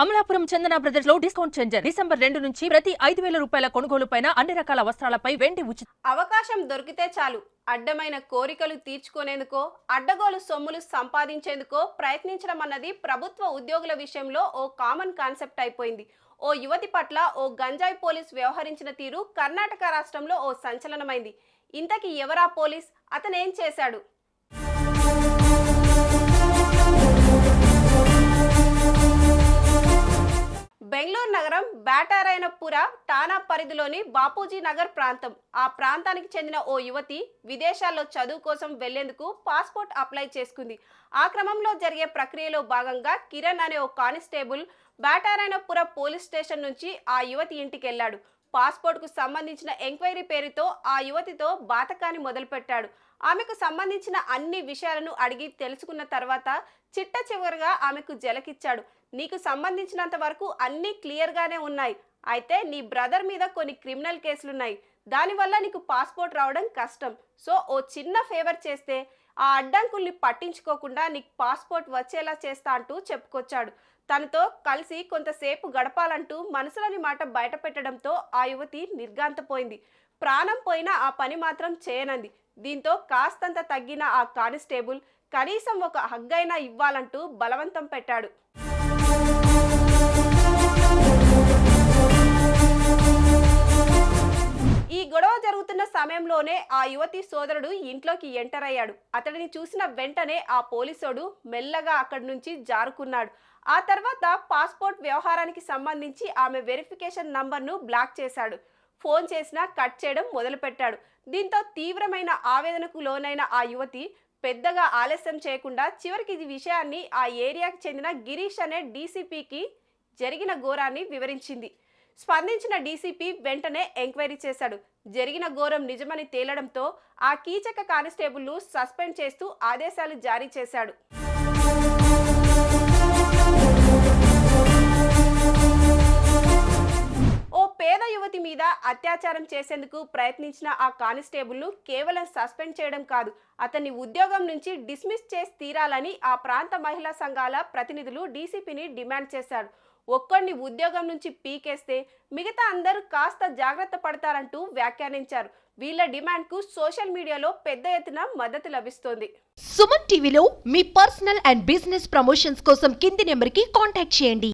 అమలాపురం చందన brothers లో discount charger December 2 నుంచి ప్రతి 5,000 రూపాయల కొనుగోలుపైన అన్ని రకాల వస్త్రాలపై వెండి ఉచిత. అవకాశం దొరికితే చాలు అడ్డమైన కోరికలు తీర్చుకునేందుకో అడ్డగోలు సొమ్ములు సంపాదించేందుకో ప్రయత్నించడం అన్నది ప్రభుత్వ ఉద్యోగుల విషయంలో ఓ కామన్ కాన్సెప్ట్ అయిపోయింది. ఓ యువతి పట్ల ఓ గంజాయి పోలీస్ వ్యవహరించిన తీరు కర్ణాటక రాష్ట్రంలో ఓ సంచలనమైంది. ఇంతకీ ఎవరా పోలీస్, అతనేం చేశాడు? బెంగళూరు నగరం బ్యాటారాయనపుర ఠాణా పరిధిలోని బాపూజీ నగర్ ప్రాంతం. ఆ ప్రాంతానికి చెందిన ఓ యువతి విదేశాల్లో చదువు కోసం వెళ్లేందుకు పాస్పోర్ట్ అప్లై చేసుకుంది. ఆ క్రమంలో జరిగే ప్రక్రియలో భాగంగా కిరణ్ అనే ఓ కానిస్టేబుల్ బ్యాటారాయనపుర పోలీస్ స్టేషన్ నుంచి ఆ యువతి ఇంటికి వెళ్లాడు. పాస్పోర్ట్కు సంబంధించిన ఎంక్వైరీ పేరుతో ఆ యువతితో బాతకాన్ని మొదలుపెట్టాడు. ఆమెకు సంబంధించిన అన్ని విషయాలను అడిగి తెలుసుకున్న తర్వాత చిట్ట చివరిగా ఆమెకు జలకిచ్చాడు. నీకు సంబంధించినంత వరకు అన్నీ క్లియర్గానే ఉన్నాయి, అయితే నీ బ్రదర్ మీద కొన్ని క్రిమినల్ కేసులున్నాయి, దానివల్ల నీకు పాస్పోర్ట్ రావడం కష్టం. సో ఓ చిన్న ఫేవర్ చేస్తే ఆ అడ్డంకుల్ని పట్టించుకోకుండా నీకు పాస్పోర్ట్ వచ్చేలా చేస్తా అంటూ చెప్పుకొచ్చాడు. తనతో కలిసి కొంతసేపు గడపాలంటూ మనసులోని మాట బయట పెట్టడంతో ఆ యువతి నిర్ఘాంతపోయింది. ప్రాణం పోయినా ఆ పని మాత్రం చేయనంది. దీంతో కాస్తంత తగ్గిన ఆ కానిస్టేబుల్ కనీసం ఒక హగ్గైనా ఇవ్వాలంటూ బలవంతం పెట్టాడు. ఈ గొడవ జరుగుతున్న సమయంలోనే ఆ యువతి సోదరుడు ఇంట్లోకి ఎంటర్ అయ్యాడు. అతడిని చూసిన వెంటనే ఆ పోలీసోడు మెల్లగా అక్కడి నుంచి జారుకున్నాడు. ఆ తర్వాత పాస్పోర్ట్ వ్యవహారానికి సంబంధించి ఆమె వెరిఫికేషన్ నంబర్ను బ్లాక్ చేశాడు. ఫోన్ చేసినా కట్ చేయడం మొదలుపెట్టాడు. దీంతో తీవ్రమైన ఆవేదనకు లోనైన ఆ యువతి పెద్దగా ఆలస్యం చేయకుండా చివరికి ఈ విషయాన్ని ఆ ఏరియాకి చెందిన గిరీష్ అనే డీసీపీకి జరిగిన ఘోరాన్ని వివరించింది. స్పందించిన డీసీపీ వెంటనే ఎంక్వైరీ చేశాడు. జరిగిన ఘోరం నిజమని తేలడంతో ఆ కీచక కానిస్టేబుల్ను సస్పెండ్ చేస్తూ ఆదేశాలు జారీ చేశాడు. ఓ పేద యువతి మీద అత్యాచారం చేసేందుకు ప్రయత్నించిన ఆ కానిస్టేబుల్ను కేవలం సస్పెండ్ చేయడం కాదు, అతన్ని ఉద్యోగం నుంచి డిస్మిస్ చేసి తీరాలని ఆ ప్రాంత మహిళా సంఘాల ప్రతినిధులు డీసీపీని డిమాండ్ చేశారు. ఒక్కడిని ఉద్యోగం నుంచి పీకేస్తే మిగతా అందరూ కాస్త జాగ్రత్త పడతారంటూ వ్యాఖ్యానించారు. వీళ్ళ డిమాండ్కు సోషల్ మీడియాలో పెద్ద ఎత్తున మద్దతు లభిస్తోంది. సుమన్ టీవీలో మీ పర్సనల్ అండ్ బిజినెస్ ప్రమోషన్స్ కోసం కింది నెంబర్కి కాంటాక్ట్ చేయండి.